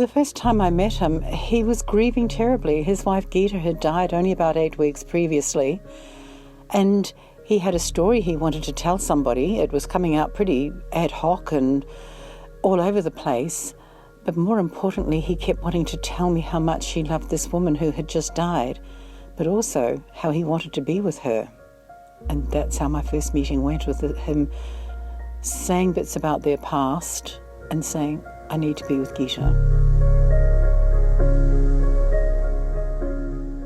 the first time I met him, he was grieving terribly. His wife Gita had died only about 8 weeks previously, and he had a story he wanted to tell somebody. It was coming out pretty ad hoc and all over the place. But more importantly, he kept wanting to tell me how much he loved this woman who had just died, but also how he wanted to be with her. And that's how my first meeting went, with him saying bits about their past and saying, I need to be with Gita.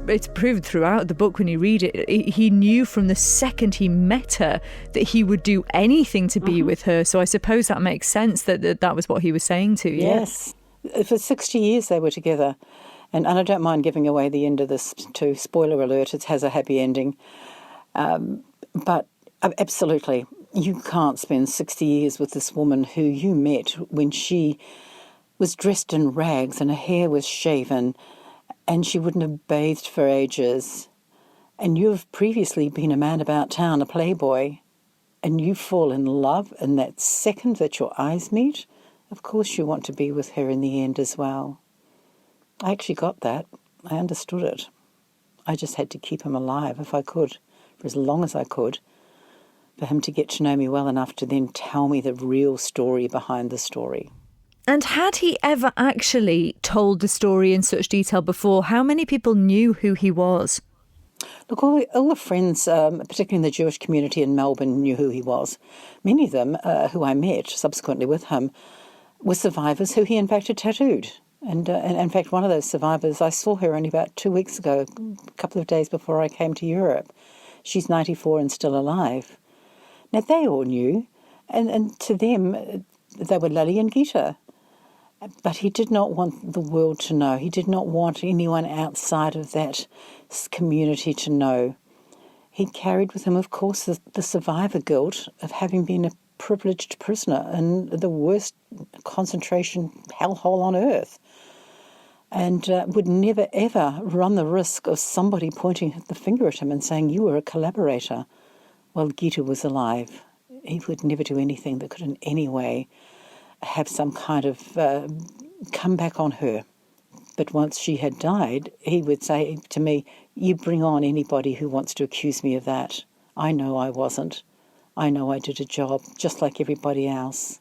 It's proved throughout the book when you read it, he knew from the second he met her that he would do anything to be with her. So I suppose that makes sense that was what he was saying to you. Yes. For 60 years they were together. And I don't mind giving away the end of this too. Spoiler alert, it has a happy ending. But absolutely, you can't spend 60 years with this woman who you met when she was dressed in rags and her hair was shaven and she wouldn't have bathed for ages. And you've previously been a man about town, a playboy, and you fall in love in that second that your eyes meet. Of course you want to be with her in the end as well. I actually got that. I understood it. I just had to keep him alive if I could, for as long as I could, for him to get to know me well enough to then tell me the real story behind the story. And had he ever actually told the story in such detail before? How many people knew who he was? Look, all the friends, particularly in the Jewish community in Melbourne, knew who he was. Many of them, who I met subsequently with him, were survivors who he in fact had tattooed. And in fact, one of those survivors, I saw her only about 2 weeks ago, a couple of days before I came to Europe. She's 94 and still alive. Now, they all knew, and to them, they were Lale and Gita. But he did not want the world to know. He did not want anyone outside of that community to know. He carried with him, of course, the survivor guilt of having been a privileged prisoner in the worst concentration hellhole on earth, and would never, ever run the risk of somebody pointing the finger at him and saying, you were a collaborator. While Gita was alive, he would never do anything that could in any way have some kind of comeback on her. But once she had died, he would say to me, you bring on anybody who wants to accuse me of that. I know I wasn't. I know I did a job just like everybody else.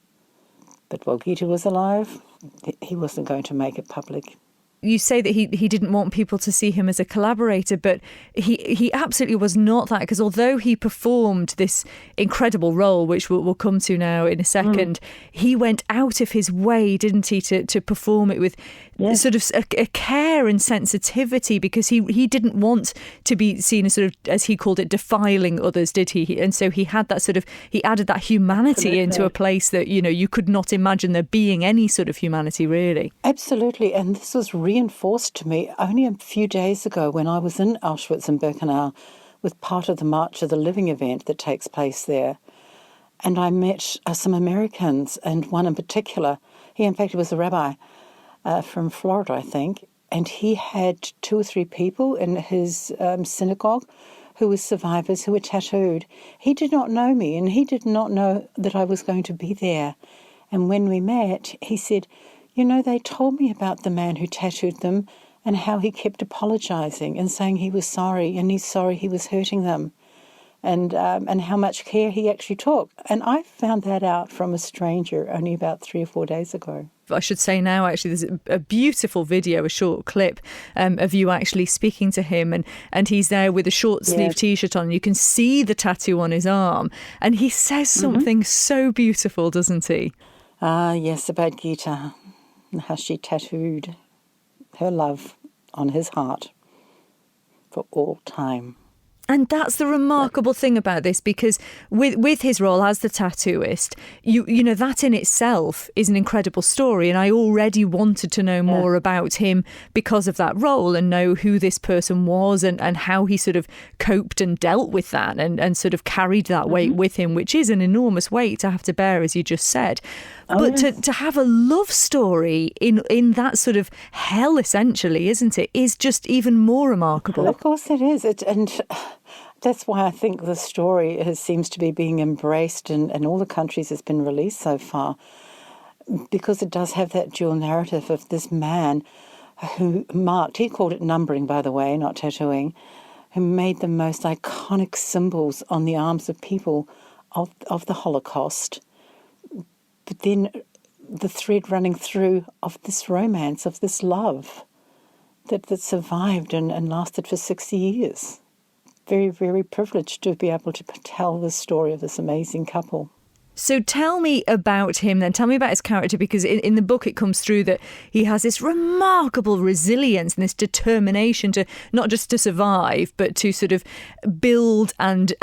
But while Gita was alive, he wasn't going to make it public. You say that he didn't want people to see him as a collaborator, but he absolutely was not that, because although he performed this incredible role, which we'll come to now in a second, he went out of his way, didn't he, to perform it with sort of a care and sensitivity, because he didn't want to be seen as sort of, as he called it, defiling others, did he? And so he had that sort of, he added that humanity into a place that, you know, you could not imagine there being any sort of humanity, really. Absolutely, and this was reinforced to me only a few days ago when I was in Auschwitz and Birkenau with part of the March of the Living event that takes place there. And I met some Americans, and one in particular, he in fact was a rabbi from Florida, I think, and he had 2 or 3 people in his synagogue who were survivors who were tattooed. He did not know me, and he did not know that I was going to be there. And when we met, he said, you know, they told me about the man who tattooed them and how he kept apologising and saying he was sorry and he's sorry he was hurting them, and how much care he actually took. And I found that out from a stranger only about 3 or 4 days ago. I should say now, actually, there's a beautiful video, a short clip of you actually speaking to him, and he's there with a short sleeve T-shirt on. You can see the tattoo on his arm, and he says something so beautiful, doesn't he? Yes, about Gita, and how she tattooed her love on his heart for all time. And that's the remarkable thing about this, because with his role as the tattooist, you know, that in itself is an incredible story. And I already wanted to know more about him because of that role, and know who this person was and how he sort of coped and dealt with that and sort of carried that weight with him, which is an enormous weight to have to bear, as you just said. But to have a love story in that sort of hell, essentially, isn't it, is just even more remarkable. Of course it is. And that's why I think the story seems to be being embraced in all the countries it's been released so far. because it does have that dual narrative of this man who marked, he called it numbering, by the way, not tattooing, who made the most iconic symbols on the arms of people of the Holocaust. But then the thread running through of this romance, of this love that survived and lasted for 60 years. Very, very privileged to be able to tell the story of this amazing couple. So tell me about him then. Tell me about his character, because in the book it comes through that he has this remarkable resilience and this determination to not just to survive, but to sort of build and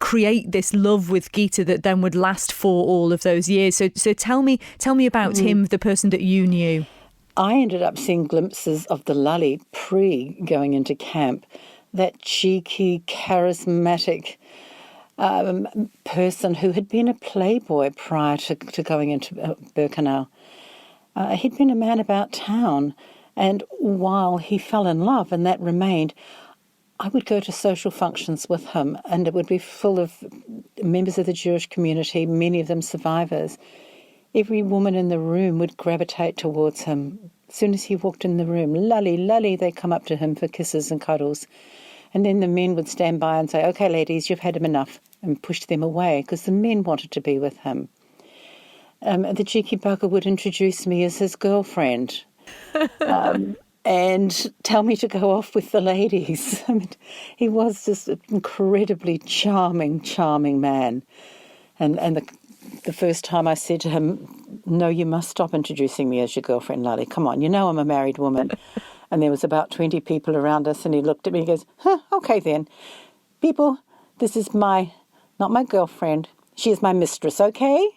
create this love with Gita that then would last for all of those years. So tell me about him, the person that you knew. I ended up seeing glimpses of the Lale going into camp, that cheeky, charismatic person who had been a playboy prior to going into Birkenau. He'd been a man about town, and while he fell in love and that remained, I would go to social functions with him, and it would be full of members of the Jewish community, many of them survivors. Every woman in the room would gravitate towards him. As soon as he walked in the room, Lale, Lale, they come up to him for kisses and cuddles. And then the men would stand by and say, "Okay, ladies, you've had him enough," and push them away because the men wanted to be with him. The cheeky bugger would introduce me as his girlfriend and tell me to go off with the ladies. I mean, he was just an incredibly charming, charming man. And the first time I said to him, "No, you must stop introducing me as your girlfriend, Lale. Come on, you know I'm a married woman." And there was about 20 people around us, and he looked at me and goes, "Okay then. People, this is not my girlfriend. She is my mistress, okay?"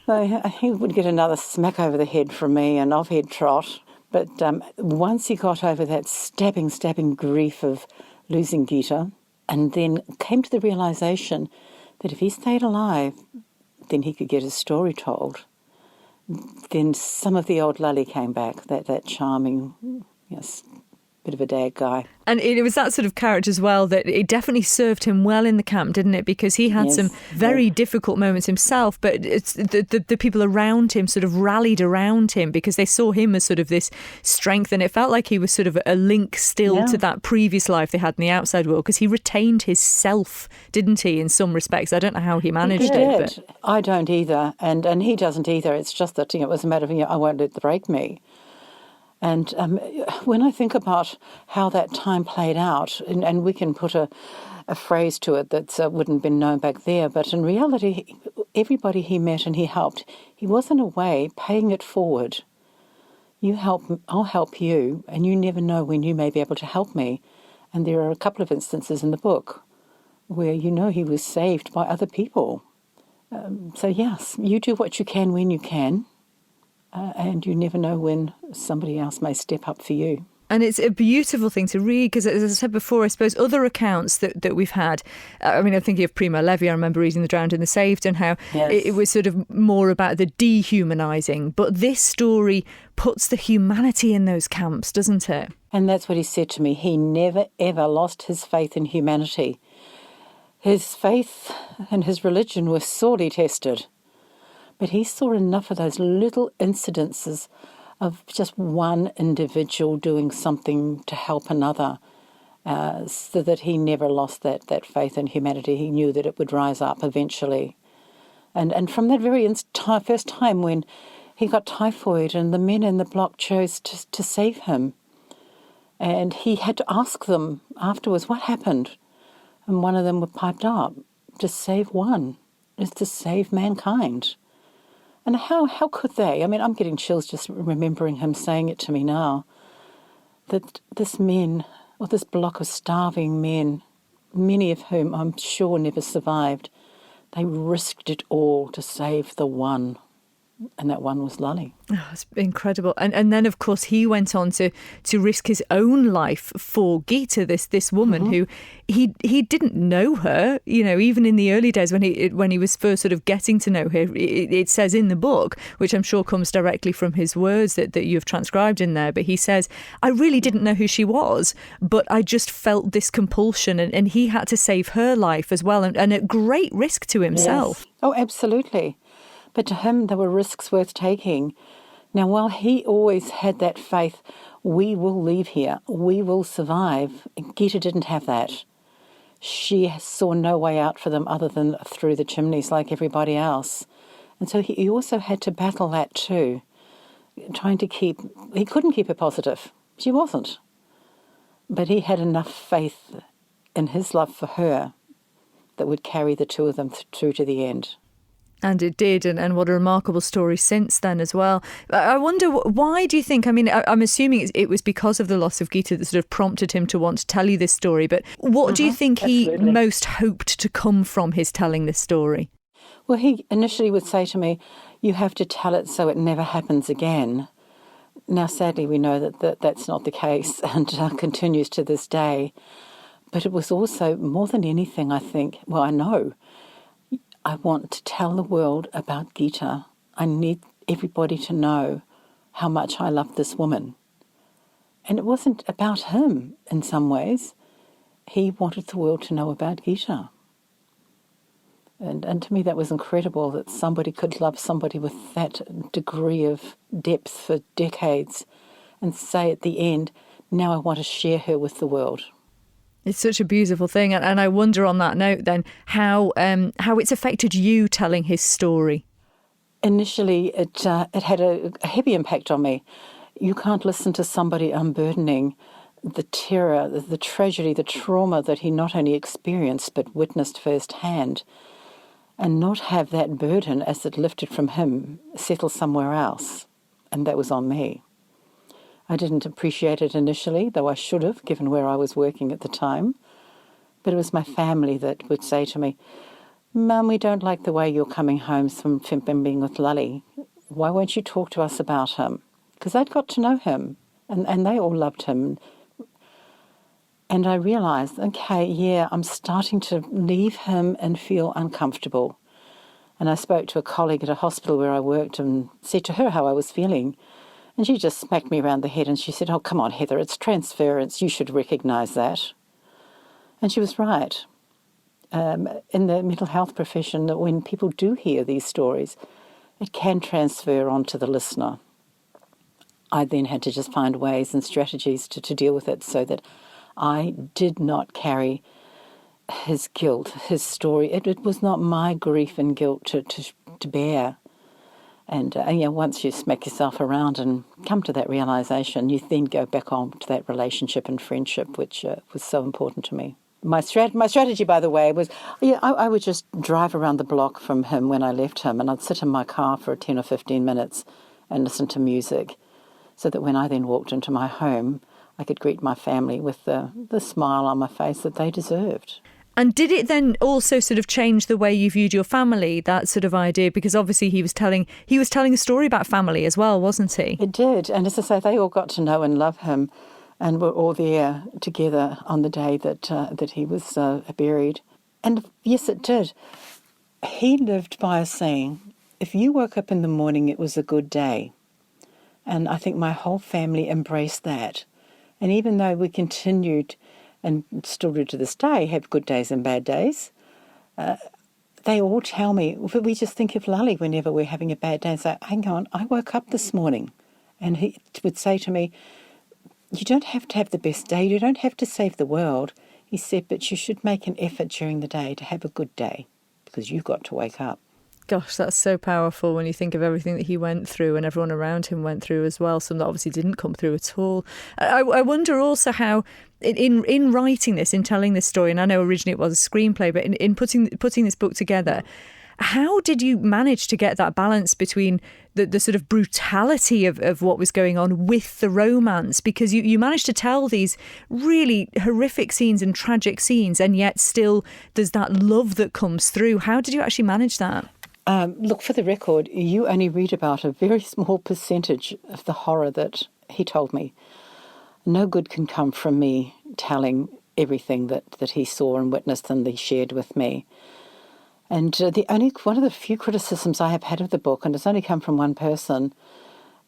So he would get another smack over the head from me, and off he'd trot. But once he got over that stabbing grief of losing Gita, and then came to the realisation that if he stayed alive, then he could get his story told. Then some of the old Lale came back, that charming, yes, bit of a dad guy. And it was that sort of character as well that it definitely served him well in the camp, didn't it? Because he had some very difficult moments himself, but it's the people around him sort of rallied around him because they saw him as sort of this strength, and it felt like he was sort of a link still to that previous life they had in the outside world, because he retained his self, didn't he, in some respects? I don't know how he managed it. But I don't either, and he doesn't either. It's just that it was a matter of, I won't let it break me. And when I think about how that time played out, and we can put a phrase to it that wouldn't have been known back there, but in reality, everybody he met and he helped, he was in a way paying it forward. You help, I'll help you, and you never know when you may be able to help me. And there are a couple of instances in the book where he was saved by other people. So yes, you do what you can when you can. And you never know when somebody else may step up for you. And it's a beautiful thing to read because, as I said before, I suppose other accounts that we've had, I mean, I'm thinking of Primo Levi, I remember reading The Drowned and the Saved, and how it was sort of more about the dehumanising. But this story puts the humanity in those camps, doesn't it? And that's what he said to me. He never, ever lost his faith in humanity. His faith and his religion were sorely tested. But he saw enough of those little incidences of just one individual doing something to help another, so that he never lost that faith in humanity. He knew that it would rise up eventually. And from that very first time when he got typhoid and the men in the block chose to save him, and he had to ask them afterwards, what happened? And one of them were piped up, to save one is to save mankind. And how could they? I mean, I'm getting chills just remembering him saying it to me now, that this block of starving men, many of whom I'm sure never survived, they risked it all to save the one. And that one was Lale. Oh, it's incredible. And then, of course, he went on to risk his own life for Gita, this woman who he didn't know her, even in the early days when he was first sort of getting to know her. It says in the book, which I'm sure comes directly from his words that you've transcribed in there, but he says, I really didn't know who she was, but I just felt this compulsion, and he had to save her life as well, and at great risk to himself. Yes. Oh, absolutely. But to him, they were risks worth taking. Now, while he always had that faith, we will leave here, we will survive, Gita didn't have that. She saw no way out for them other than through the chimneys like everybody else. And so he also had to battle that too, he couldn't keep her positive. She wasn't. But he had enough faith in his love for her that would carry the two of them through to the end. And it did, and what a remarkable story since then as well. I wonder, why do you think, I mean, I'm assuming it was because of the loss of Gita that sort of prompted him to want to tell you this story, but what do you think he most hoped to come from his telling this story? Well, he initially would say to me, you have to tell it so it never happens again. Now, sadly, we know that that's not the case and continues to this day. But it was also, more than anything, I think, well, I know, I want to tell the world about Gita. I need everybody to know how much I love this woman. And it wasn't about him in some ways. He wanted the world to know about Gita. And to me that was incredible that somebody could love somebody with that degree of depth for decades and say at the end, now I want to share her with the world. It's such a beautiful thing, and I wonder on that note then how it's affected you telling his story. Initially, it had a heavy impact on me. You can't listen to somebody unburdening the terror, the tragedy, the trauma that he not only experienced but witnessed firsthand, and not have that burden as it lifted from him settle somewhere else, and that was on me. I didn't appreciate it initially, though I should have, given where I was working at the time. But it was my family that would say to me, Mum, we don't like the way you're coming home from being with Lale. Why won't you talk to us about him? Because I'd got to know him, and they all loved him. And I realised, okay, yeah, I'm starting to leave him and feel uncomfortable. And I spoke to a colleague at a hospital where I worked and said to her how I was feeling. And she just smacked me around the head and she said, oh, come on, Heather, it's transference. You should recognise that. And she was right. In the mental health profession, that when people do hear these stories, it can transfer onto the listener. I then had to just find ways and strategies to deal with it so that I did not carry his guilt, his story. It was not my grief and guilt to bear. And once you smack yourself around and come to that realisation, you then go back on to that relationship and friendship, which was so important to me. My strategy, by the way, was, I would just drive around the block from him when I left him, and I'd sit in my car for 10 or 15 minutes and listen to music, so that when I then walked into my home, I could greet my family with the smile on my face that they deserved. And did it then also sort of change the way you viewed your family, that sort of idea? Because obviously he was telling a story about family as well, wasn't he? It did. And as I say, they all got to know and love him and were all there together on the day that he was buried. And yes, it did. He lived by a saying, if you woke up in the morning, it was a good day. And I think my whole family embraced that. And even though we continued and still do to this day, have good days and bad days, they all tell me, we just think of Lale whenever we're having a bad day and say, hang on, I woke up this morning. And he would say to me, you don't have to have the best day, you don't have to save the world. He said, but you should make an effort during the day to have a good day because you've got to wake up. Gosh, that's so powerful when you think of everything that he went through and everyone around him went through as well. Some that obviously didn't come through at all. I wonder also how, in writing this, in telling this story, and I know originally it was a screenplay, but in putting this book together, how did you manage to get that balance between the sort of brutality of what was going on with the romance? Because you managed to tell these really horrific scenes and tragic scenes, and yet still there's that love that comes through. How did you actually manage that? Look, for the record, you only read about a very small percentage of the horror that he told me. No good can come from me telling everything that he saw and witnessed and he shared with me. And one of the few criticisms I have had of the book, and it's only come from one person,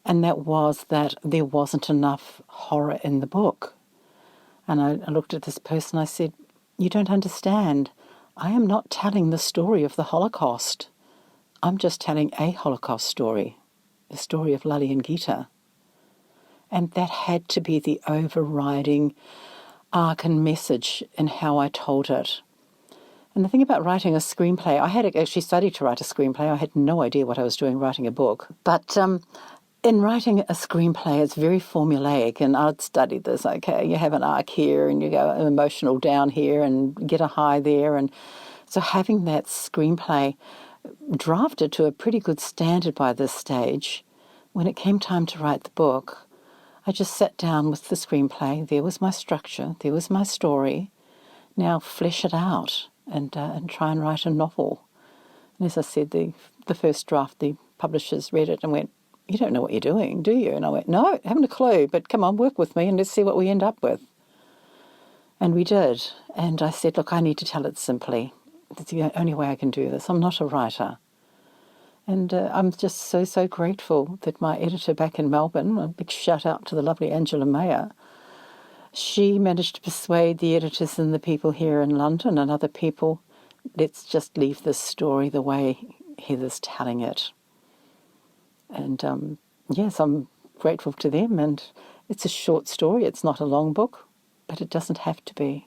and that was that there wasn't enough horror in the book. And I looked at this person, I said, you don't understand. I am not telling the story of the Holocaust. I'm just telling a Holocaust story, the story of Lale and Gita. And that had to be the overriding arc and message in how I told it. And the thing about writing a screenplay, I had actually studied to write a screenplay. I had no idea what I was doing writing a book. But in writing a screenplay, it's very formulaic, and I'd studied this. Okay, you have an arc here, and you go emotional down here, and get a high there. And so having that screenplay drafted to a pretty good standard by this stage, when it came time to write the book, I just sat down with the screenplay. There was my structure. There was my story. Now flesh it out and try and write a novel. And as I said, the first draft, the publishers read it and went, "You don't know what you're doing, do you?" And I went, "No, haven't a clue, but come on, work with me and let's see what we end up with." And we did. And I said, "Look, I need to tell it simply. It's the only way I can do this. I'm not a writer." And I'm just so grateful that my editor back in Melbourne, a big shout out to the lovely Angela Mayer, she managed to persuade the editors and the people here in London and other people, let's just leave this story the way Heather's telling it. And yes, I'm grateful to them. And it's a short story. It's not a long book, but it doesn't have to be.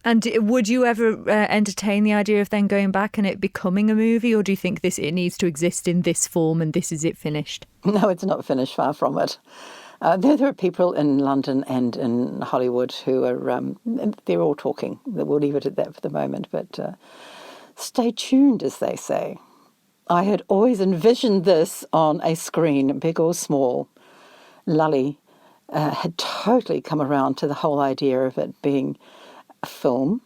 And would you ever entertain the idea of then going back and it becoming a movie, or do you think it needs to exist in this form and this is it finished? No, it's not finished, far from it. There are people in London and in Hollywood who are, they're all talking. We'll leave it at that for the moment, but stay tuned, as they say. I had always envisioned this on a screen, big or small. Lale had totally come around to the whole idea of it being a film,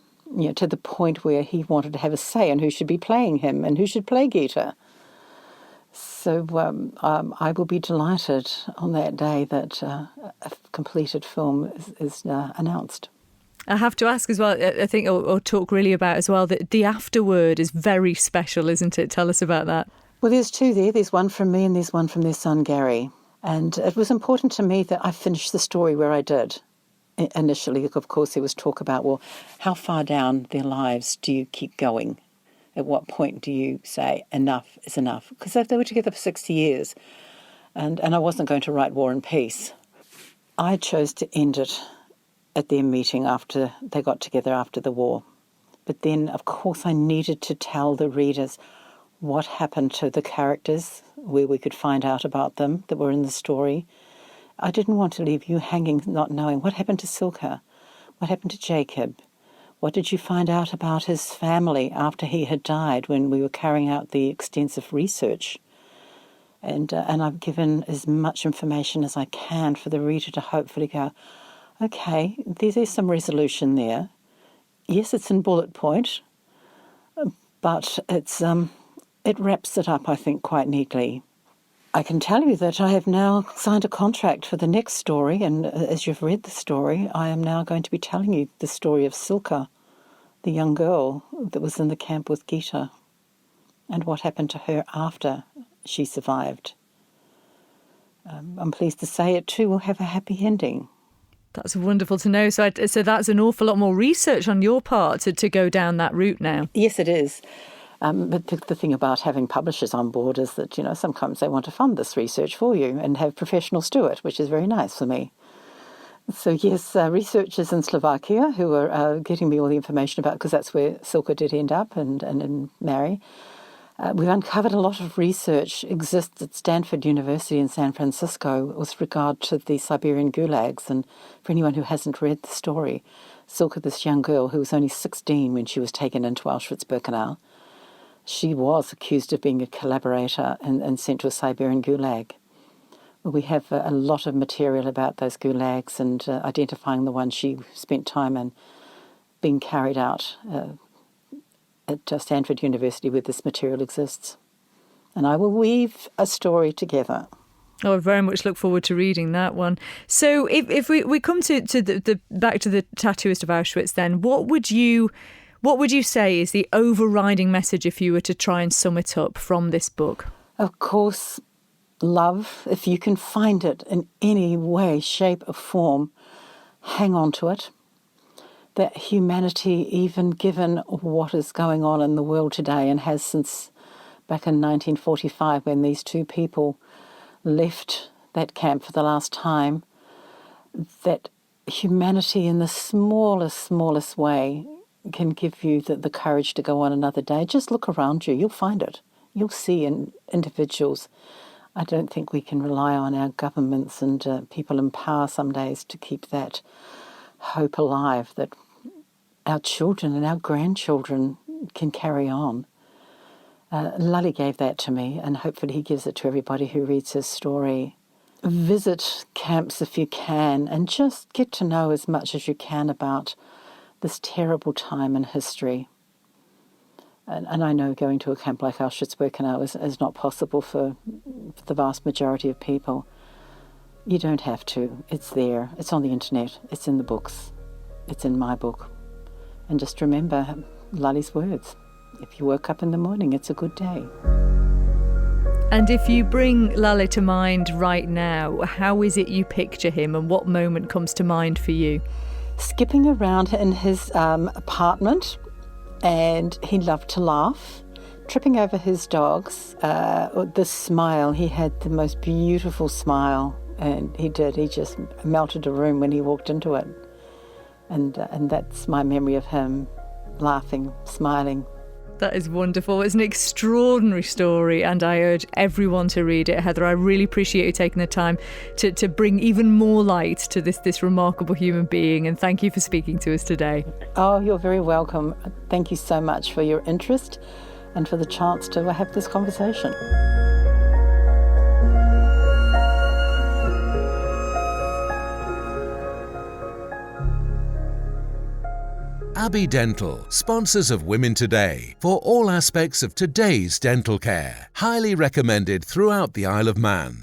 to the point where he wanted to have a say in who should be playing him and who should play Gita. So I will be delighted on that day that a completed film is announced. I have to ask as well, I think, or talk really about as well, that the afterword is very special, isn't it? Tell us about that. Well, there's two there. There's one from me and there's one from their son, Gary. And it was important to me that I finished the story where I did. Initially, of course, there was talk about, well, how far down their lives do you keep going? At what point do you say enough is enough? Because they were together for 60 years, and I wasn't going to write War and Peace. I chose to end it at their meeting after they got together after the war. But then, of course, I needed to tell the readers what happened to the characters, where we could find out about them that were in the story. I didn't want to leave you hanging, not knowing what happened to Silka, what happened to Jacob. What did you find out about his family after he had died when we were carrying out the extensive research? And I've given as much information as I can for the reader to hopefully go, okay, there's some resolution there. Yes, it's in bullet point, but it wraps it up, I think, quite neatly. I can tell you that I have now signed a contract for the next story, and as you've read the story, I am now going to be telling you the story of Silka, the young girl that was in the camp with Gita, and what happened to her after she survived. I'm pleased to say it too will have a happy ending. That's wonderful to know. So that's an awful lot more research on your part to go down that route now. Yes, it is. But the thing about having publishers on board is that, sometimes they want to fund this research for you and have professionals do it, which is very nice for me. So yes, researchers in Slovakia who are getting me all the information about, because that's where Silka did end up and marry. We've uncovered a lot of research exists at Stanford University in San Francisco with regard to the Siberian gulags. And for anyone who hasn't read the story, Silka, this young girl who was only 16 when she was taken into Auschwitz-Birkenau, she was accused of being a collaborator and sent to a Siberian gulag. We have a lot of material about those gulags and identifying the ones she spent time in being carried out at Stanford University where this material exists. And I will weave a story together. Oh, I very much look forward to reading that one. So if we come to the back to the Tattooist of Auschwitz then, what would you say is the overriding message if you were to try and sum it up from this book? Of course, love. If you can find it in any way, shape or form, hang on to it. That humanity, even given what is going on in the world today and has since back in 1945 when these two people left that camp for the last time, that humanity in the smallest way can give you the courage to go on another day. Just look around you. You'll find it. You'll see in individuals. I don't think we can rely on our governments and people in power some days to keep that hope alive, that our children and our grandchildren can carry on. Lale gave that to me, and hopefully he gives it to everybody who reads his story. Visit camps if you can, and just get to know as much as you can about this terrible time in history. And I know going to a camp like Auschwitz-Birkenau is not possible for the vast majority of people. You don't have to. It's there. It's on the internet. It's in the books. It's in my book. And just remember Lale's words. If you woke up in the morning, it's a good day. And if you bring Lale to mind right now, how is it you picture him and what moment comes to mind for you? Skipping around in his apartment, and he loved to laugh, tripping over his dogs. The smile, he had the most beautiful smile, and he just melted a room when he walked into it. And that's my memory of him, laughing, smiling. That is wonderful. It's an extraordinary story, and I urge everyone to read it. Heather, I really appreciate you taking the time to bring even more light to this remarkable human being, and thank you for speaking to us today. Oh, you're very welcome. Thank you so much for your interest and for the chance to have this conversation. Abbey Dental, sponsors of Women Today, for all aspects of today's dental care. Highly recommended throughout the Isle of Man.